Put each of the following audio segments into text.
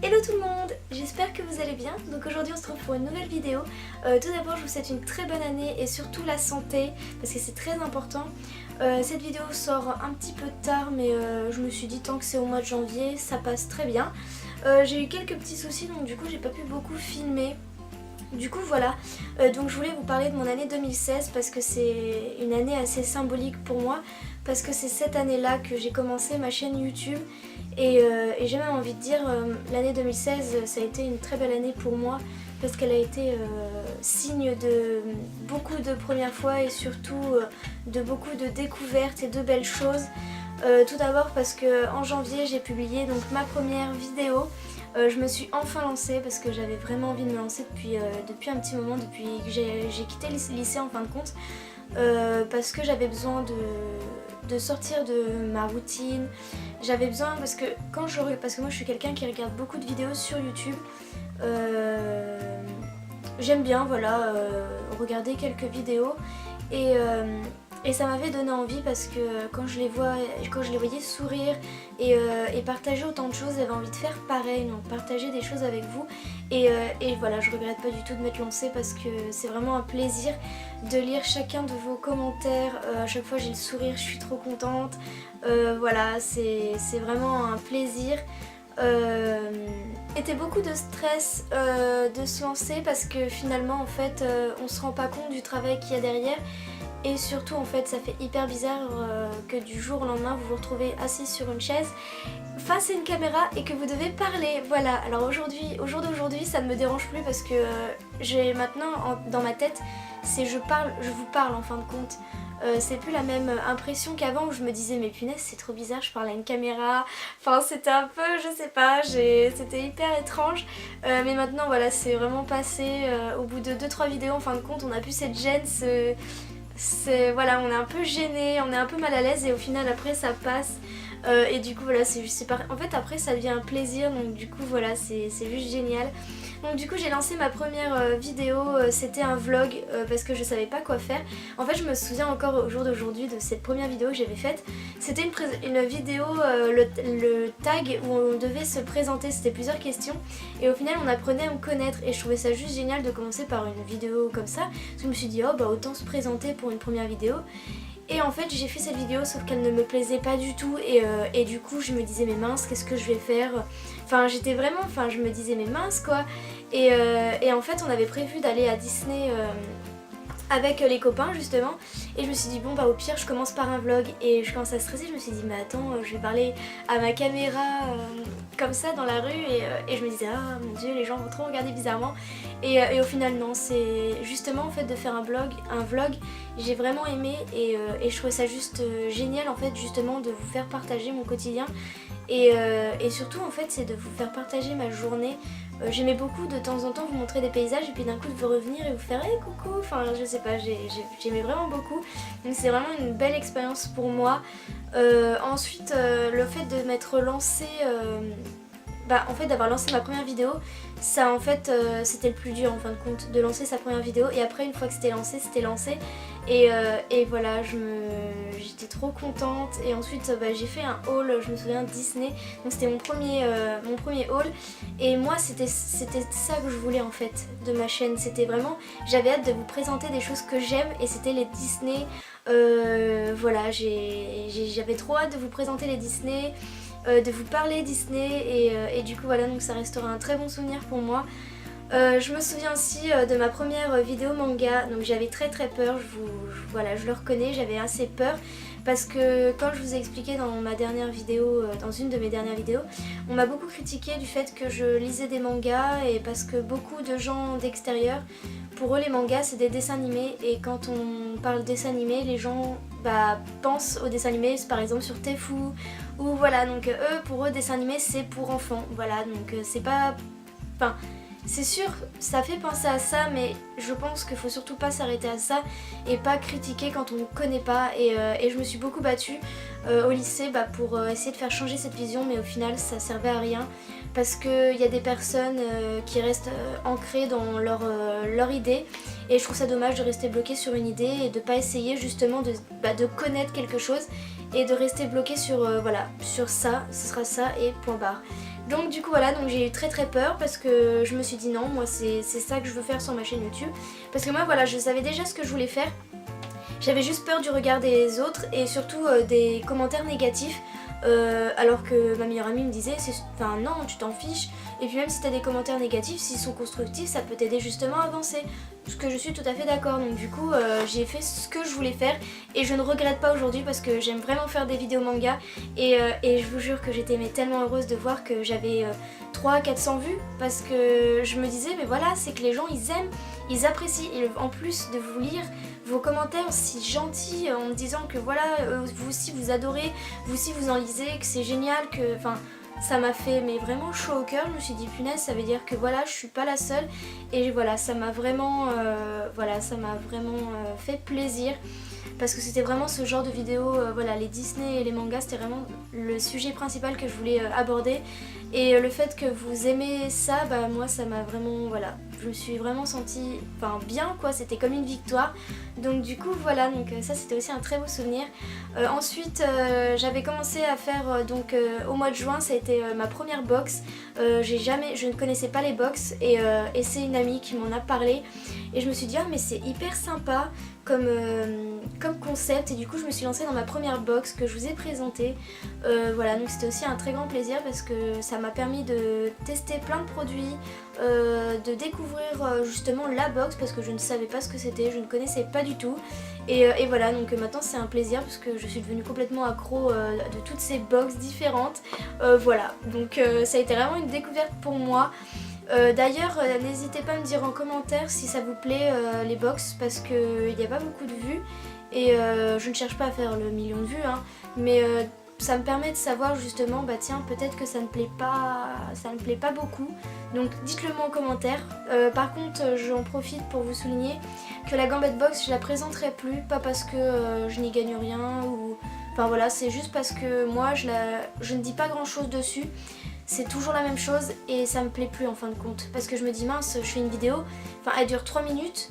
Hello tout le monde, j'espère que vous allez bien. Donc aujourd'hui on se retrouve pour une nouvelle vidéo. Tout d'abord je vous souhaite une très bonne année et surtout la santé parce que c'est très important. Cette vidéo sort un petit peu tard mais je me suis dit tant que c'est au mois de janvier ça passe très bien. J'ai eu quelques petits soucis donc du coup j'ai pas pu beaucoup filmer. Du coup voilà, donc je voulais vous parler de mon année 2016 parce que c'est une année assez symbolique pour moi parce que c'est cette année-là que j'ai commencé ma chaîne YouTube et j'ai même envie de dire l'année 2016 ça a été une très belle année pour moi parce qu'elle a été signe de beaucoup de premières fois et surtout de beaucoup de découvertes et de belles choses. Tout d'abord parce que en janvier j'ai publié donc ma première vidéo. Je me suis enfin lancée parce que j'avais vraiment envie de me lancer depuis un petit moment, depuis que j'ai quitté le lycée en fin de compte, parce que j'avais besoin de sortir de ma routine. J'avais besoin parce que moi je suis quelqu'un qui regarde beaucoup de vidéos sur YouTube. J'aime bien voilà regarder quelques vidéos et ça m'avait donné envie parce que quand je les voyais sourire et partager autant de choses, j'avais envie de faire pareil, donc partager des choses avec vous. Et voilà, je regrette pas du tout de m'être lancée parce que c'est vraiment un plaisir de lire chacun de vos commentaires. À chaque fois j'ai le sourire, je suis trop contente. Voilà, c'est vraiment un plaisir. C'était beaucoup de stress de se lancer parce que finalement en fait on se rend pas compte du travail qu'il y a derrière. Et surtout en fait ça fait hyper bizarre que du jour au lendemain vous vous retrouvez assis sur une chaise face à une caméra et que vous devez parler. Voilà, alors au jour d'aujourd'hui ça ne me dérange plus parce que j'ai maintenant dans ma tête c'est je vous parle en fin de compte. C'est plus la même impression qu'avant où je me disais mais punaise c'est trop bizarre, je parle à une caméra. Enfin c'était un peu, je sais pas, c'était hyper étrange. Mais maintenant voilà c'est vraiment passé. Au bout de 2-3 vidéos en fin de compte on a plus cette gêne, voilà, on est un peu gêné, on est un peu mal à l'aise et au final après ça passe. Et du coup voilà en fait après ça devient un plaisir donc du coup voilà c'est juste génial. Donc du coup j'ai lancé ma première vidéo, c'était un vlog parce que je savais pas quoi faire. En fait je me souviens encore au jour d'aujourd'hui de cette première vidéo que j'avais faite. C'était une vidéo, le tag où on devait se présenter, c'était plusieurs questions et au final on apprenait à me connaître et je trouvais ça juste génial de commencer par une vidéo comme ça. Parce que je me suis dit oh bah autant se présenter pour une première vidéo. Et en fait j'ai fait cette vidéo sauf qu'elle ne me plaisait pas du tout et du coup je me disais mais mince qu'est-ce que je vais faire. Enfin j'étais vraiment, je me disais mais mince quoi. Et en fait on avait prévu d'aller à Disney avec les copains justement et je me suis dit bon bah au pire je commence par un vlog et je commence à stresser, je me suis dit mais attends je vais parler à ma caméra comme ça dans la rue et je me disais ah mon dieu les gens vont trop regarder bizarrement et au final non, c'est justement en fait de faire un vlog j'ai vraiment aimé et je trouvais ça juste génial en fait justement de vous faire partager mon quotidien et surtout en fait c'est de vous faire partager ma journée. J'aimais beaucoup de temps en temps vous montrer des paysages et puis d'un coup de vous revenir et vous faire hey coucou, enfin je sais pas, j'aimais vraiment beaucoup. Donc c'est vraiment une belle expérience pour moi. Ensuite le fait de m'être lancée, en fait d'avoir lancé ma première vidéo, ça en fait c'était le plus dur en fin de compte, de lancer sa première vidéo et après une fois que c'était lancé et voilà j'étais trop contente et ensuite j'ai fait un haul, je me souviens Disney, donc c'était mon premier haul et moi c'était ça que je voulais en fait de ma chaîne, c'était vraiment, j'avais hâte de vous présenter des choses que j'aime et c'était les Disney, voilà j'avais trop hâte de vous présenter les Disney, de vous parler Disney et du coup voilà donc ça restera un très bon souvenir pour moi. Je me souviens aussi de ma première vidéo manga, donc j'avais très peur, voilà, je le reconnais, j'avais assez peur parce que comme je vous ai expliqué dans ma dernière vidéo, dans une de mes dernières vidéos, on m'a beaucoup critiqué du fait que je lisais des mangas et parce que beaucoup de gens d'extérieur, pour eux les mangas c'est des dessins animés et quand on parle dessins animés les gens pensent aux dessins animés par exemple sur Tefu ou voilà donc pour eux dessins animés c'est pour enfants, voilà donc c'est pas... Enfin, c'est sûr, ça fait penser à ça, mais je pense qu'il faut surtout pas s'arrêter à ça et pas critiquer quand on ne connaît pas. Et je me suis beaucoup battue au lycée pour essayer de faire changer cette vision, mais au final ça servait à rien parce qu'il y a des personnes qui restent ancrées dans leur idée et je trouve ça dommage de rester bloqué sur une idée et de pas essayer justement de connaître quelque chose et de rester bloqué sur, sur ça, ce sera ça et point barre. Donc du coup voilà, donc j'ai eu très peur parce que je me suis dit non, moi c'est ça que je veux faire sur ma chaîne YouTube. Parce que moi voilà, je savais déjà ce que je voulais faire. J'avais juste peur du regard des autres et surtout des commentaires négatifs. Alors que ma meilleure amie me disait, enfin non, tu t'en fiches. Et puis même si t'as des commentaires négatifs, s'ils sont constructifs, ça peut t'aider justement à avancer. Ce que je suis tout à fait d'accord. Donc du coup, j'ai fait ce que je voulais faire et je ne regrette pas aujourd'hui parce que j'aime vraiment faire des vidéos manga. Et je vous jure que j'étais tellement heureuse de voir que j'avais 300-400 vues parce que je me disais, mais voilà, c'est que les gens ils aiment, ils apprécient. Et en plus de vous lire vos commentaires si gentils en me disant que voilà, vous aussi vous adorez, vous aussi vous en lisez, que c'est génial, que enfin ça m'a fait vraiment chaud au cœur. Je me suis dit punaise, ça veut dire que voilà, je suis pas la seule et voilà, ça m'a vraiment fait plaisir. Parce que c'était vraiment ce genre de vidéo, voilà, les Disney et les mangas, c'était vraiment le sujet principal que je voulais aborder. Et le fait que vous aimez ça, bah moi ça m'a vraiment, voilà, je me suis vraiment sentie, bien quoi, c'était comme une victoire. Donc du coup voilà, donc ça c'était aussi un très beau souvenir. Ensuite j'avais commencé à faire, au mois de juin, ça a été ma première box. Je ne connaissais pas les box et c'est une amie qui m'en a parlé. Et je me suis dit, ah mais c'est hyper sympa comme concept, et du coup je me suis lancée dans ma première box que je vous ai présentée. Voilà, donc c'était aussi un très grand plaisir parce que ça m'a permis de tester plein de produits, de découvrir justement la box parce que je ne savais pas ce que c'était, je ne connaissais pas du tout. Et voilà, donc maintenant c'est un plaisir parce que je suis devenue complètement accro de toutes ces box différentes. Voilà, donc ça a été vraiment une découverte pour moi. D'ailleurs, n'hésitez pas à me dire en commentaire si ça vous plaît les box parce qu'il n'y a pas beaucoup de vues et je ne cherche pas à faire le million de vues, hein, mais ça me permet de savoir justement, bah tiens, peut-être que ça ne plaît pas beaucoup, donc dites-le moi en commentaire. Par contre, j'en profite pour vous souligner que la Gambette Box, je la présenterai plus, pas parce que je n'y gagne rien ou... Enfin voilà, c'est juste parce que moi, je ne dis pas grand chose dessus. C'est toujours la même chose et ça me plaît plus en fin de compte. Parce que je me dis mince, je fais une vidéo, elle dure 3 minutes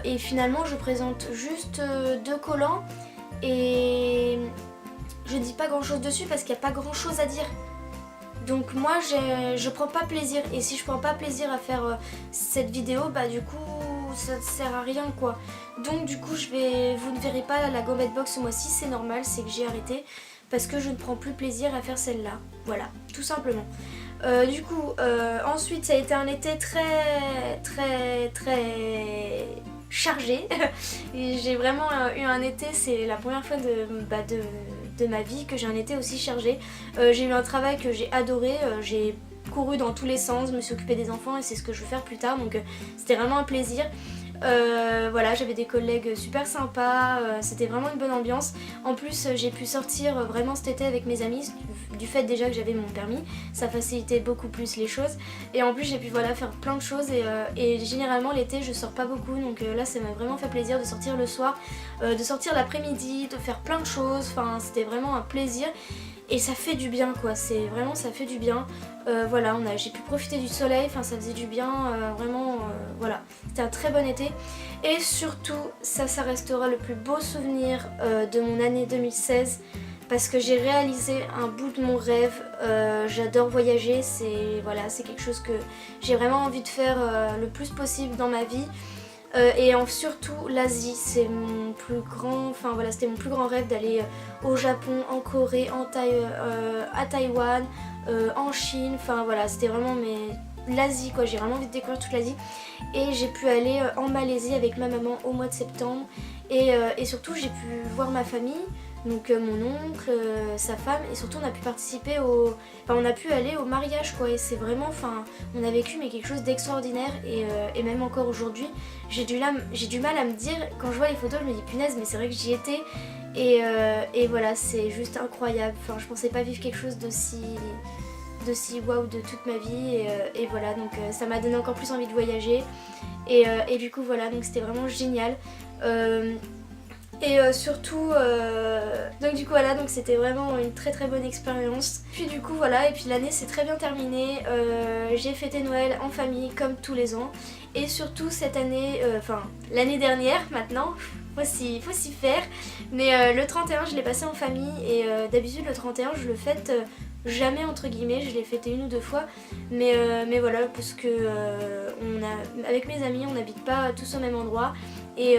et finalement je présente juste 2 collants et je dis pas grand chose dessus parce qu'il n'y a pas grand chose à dire. Donc moi je prends pas plaisir et si je prends pas plaisir à faire cette vidéo, bah du coup ça ne sert à rien quoi. Donc du coup vous ne verrez pas la Gambette Box ce mois-ci, c'est normal, c'est que j'ai arrêté. Parce que je ne prends plus plaisir à faire celle-là. Voilà, tout simplement. Du coup, ensuite ça a été un été très chargé. J'ai vraiment eu un été, c'est la première fois de ma vie que j'ai un été aussi chargé. J'ai eu un travail que j'ai adoré, j'ai couru dans tous les sens, je me suis occupée des enfants et c'est ce que je veux faire plus tard, donc c'était vraiment un plaisir. Voilà, j'avais des collègues super sympas, c'était vraiment une bonne ambiance. En plus j'ai pu sortir vraiment cet été avec mes amis, du fait déjà que j'avais mon permis, ça facilitait beaucoup plus les choses. Et en plus j'ai pu faire plein de choses et généralement l'été je sors pas beaucoup, donc là ça m'a vraiment fait plaisir de sortir le soir, de sortir l'après-midi, de faire plein de choses, c'était vraiment un plaisir. Et ça fait du bien quoi, ça fait du bien. Voilà, j'ai pu profiter du soleil, ça faisait du bien, vraiment, voilà. C'était un très bon été. Et surtout, ça restera le plus beau souvenir de mon année 2016 parce que j'ai réalisé un bout de mon rêve. J'adore voyager, c'est quelque chose que j'ai vraiment envie de faire le plus possible dans ma vie. Et surtout l'Asie, c'est mon plus grand, c'était mon plus grand rêve d'aller au Japon, en Corée, à Taïwan, en Chine, c'était vraiment l'Asie quoi, j'ai vraiment envie de découvrir toute l'Asie. Et j'ai pu aller en Malaisie avec ma maman au mois de septembre et surtout j'ai pu voir ma famille. Donc mon oncle, sa femme, et surtout on a pu participer on a pu aller au mariage quoi, et c'est vraiment, on a vécu quelque chose d'extraordinaire et même encore aujourd'hui, j'ai du mal à me dire, quand je vois les photos, je me dis punaise mais c'est vrai que j'y étais et voilà, c'est juste incroyable, je pensais pas vivre quelque chose d'aussi waouh de toute ma vie et voilà, donc ça m'a donné encore plus envie de voyager et du coup voilà, donc c'était vraiment génial. Et surtout, donc du coup voilà, donc c'était vraiment une très bonne expérience. Puis du coup voilà, et puis l'année s'est très bien terminée, j'ai fêté Noël en famille comme tous les ans. Et surtout cette année, l'année dernière maintenant, faut s'y faire. Mais le 31 je l'ai passé en famille et d'habitude le 31 je le fête jamais entre guillemets, je l'ai fêté 1 ou 2 fois, mais voilà, parce que avec mes amis on n'habite pas tous au même endroit et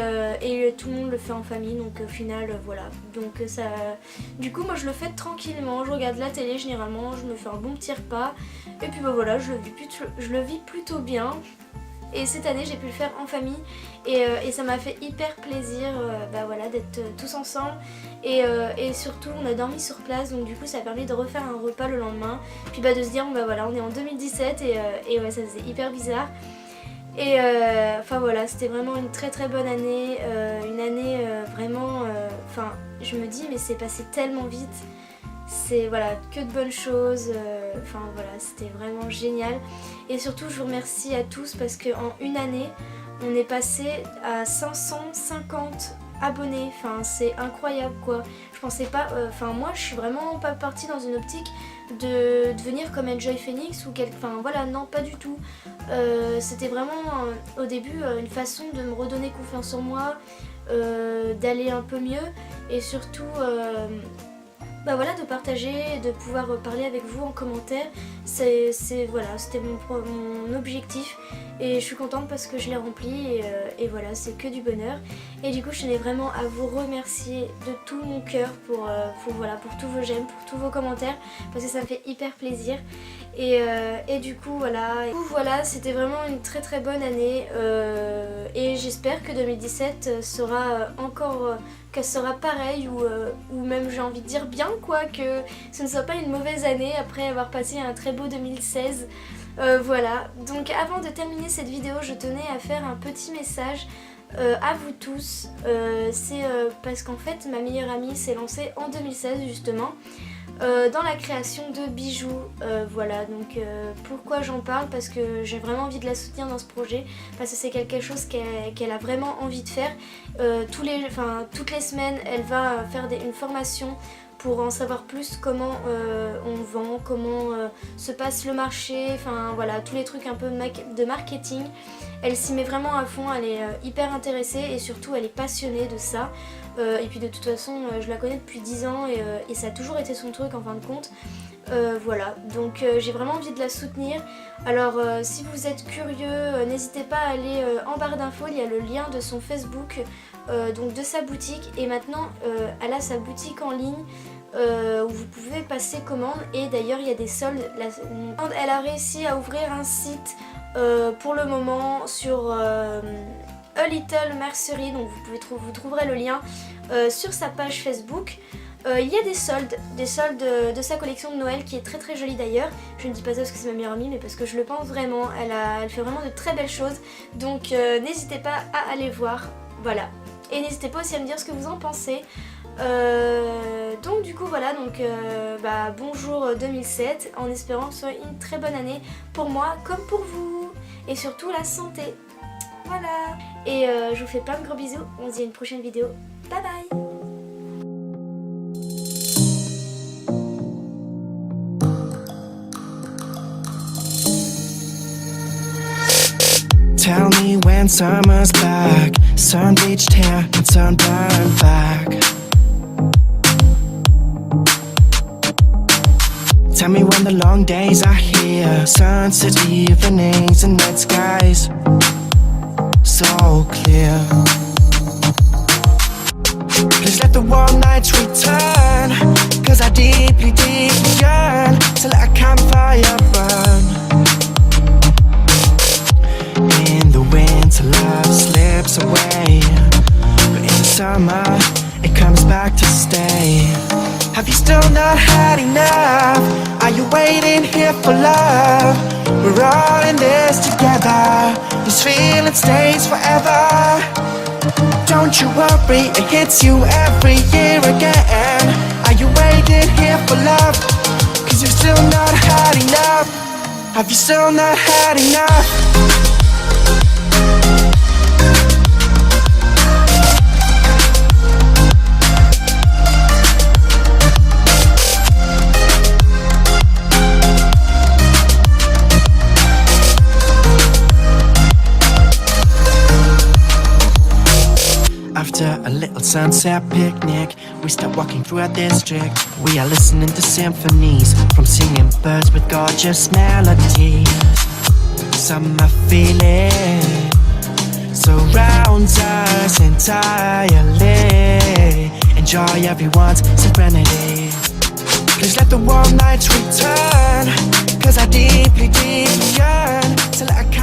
tout le monde le fait en famille, donc au final voilà, donc ça, du coup moi je le fête tranquillement, je regarde la télé généralement, je me fais un bon petit repas et puis bah voilà, je le vis plutôt bien. Et cette année j'ai pu le faire en famille et ça m'a fait hyper plaisir bah voilà, d'être tous ensemble et surtout on a dormi sur place, donc du coup ça a permis de refaire un repas le lendemain, puis bah de se dire bah voilà, on est en 2017 et ouais, ça faisait hyper bizarre. Et enfin voilà, c'était vraiment une très très bonne année, une année vraiment, enfin je me dis mais c'est passé tellement vite, c'est voilà, que de bonnes choses, enfin voilà, c'était vraiment génial. Et surtout je vous remercie à tous parce qu'en une année on est passé à 550 abonnés, enfin c'est incroyable quoi. Je pensais pas, enfin moi je suis vraiment pas partie dans une optique de devenir comme Enjoy Phoenix ou enfin voilà, non pas du tout. C'était vraiment au début une façon de me redonner confiance en moi, d'aller un peu mieux et surtout bah voilà, de partager, de pouvoir parler avec vous en commentaire. Voilà, c'était mon objectif et je suis contente parce que je l'ai rempli et voilà, c'est que du bonheur. Et du coup je tenais vraiment à vous remercier de tout mon cœur voilà, pour tous vos j'aime, pour tous vos commentaires, parce que ça me fait hyper plaisir. Et du coup voilà, c'était vraiment une très très bonne année et j'espère que 2017 sera encore qu'elle sera pareille ou même j'ai envie de dire bien quoi, que ce ne soit pas une mauvaise année après avoir passé un très beau 2016. Voilà, donc avant de terminer cette vidéo je tenais à faire un petit message à vous tous. C'est parce qu'en fait ma meilleure amie s'est lancée en 2016 justement dans la création de bijoux, voilà, donc pourquoi j'en parle, parce que j'ai vraiment envie de la soutenir dans ce projet, parce que c'est quelque chose qu'elle a vraiment envie de faire. Toutes les semaines elle va faire une formation pour en savoir plus comment on vend, comment se passe le marché, enfin voilà, tous les trucs un peu de marketing. Elle s'y met vraiment à fond, elle est hyper intéressée et surtout elle est passionnée de ça. Et puis de toute façon je la connais depuis 10 ans et ça a toujours été son truc en fin de compte. Voilà, donc j'ai vraiment envie de la soutenir. Alors si vous êtes curieux, n'hésitez pas à aller en barre d'infos, il y a le lien de son Facebook, donc de sa boutique. Et maintenant elle a sa boutique en ligne où vous pouvez passer commande et d'ailleurs il y a des soldes. Elle a réussi à ouvrir un site pour le moment sur A Little Mercery, donc vous trouverez le lien sur sa page Facebook. Il y a des soldes de sa collection de Noël qui est très très jolie d'ailleurs. Je ne dis pas ça parce que c'est ma meilleure amie, mais parce que je le pense vraiment. Elle fait vraiment de très belles choses, donc n'hésitez pas à aller voir, voilà. Et n'hésitez pas aussi à me dire ce que vous en pensez. Donc du coup voilà, donc bonjour 2007, en espérant que ce soit une très bonne année pour moi comme pour vous, et surtout la santé. Voilà, et je vous fais plein de gros bisous, on se dit à une prochaine vidéo, bye bye. Tell me when summer's back, sun-bleached hair and sunburned back. Tell me when the long days are here, sunset evenings and night skies so clear. Please let the warm nights return, cause I deeply, deeply yearn to let a campfire burn. In the winter love slips away, but in summer it comes back to stay. Have you still not had enough? Are you waiting here for love? We're all in this together, this feeling stays forever. Don't you worry, it hits you every year again. Are you waiting here for love? Cause you've still not had enough. Have you still not had enough? I've After a little sunset picnic, we start walking through our district. We are listening to symphonies from singing birds with gorgeous melodies. Summer feeling surrounds us entirely. Enjoy everyone's serenity. Please let the warm nights return, 'cause I deeply, deeply yearn to let a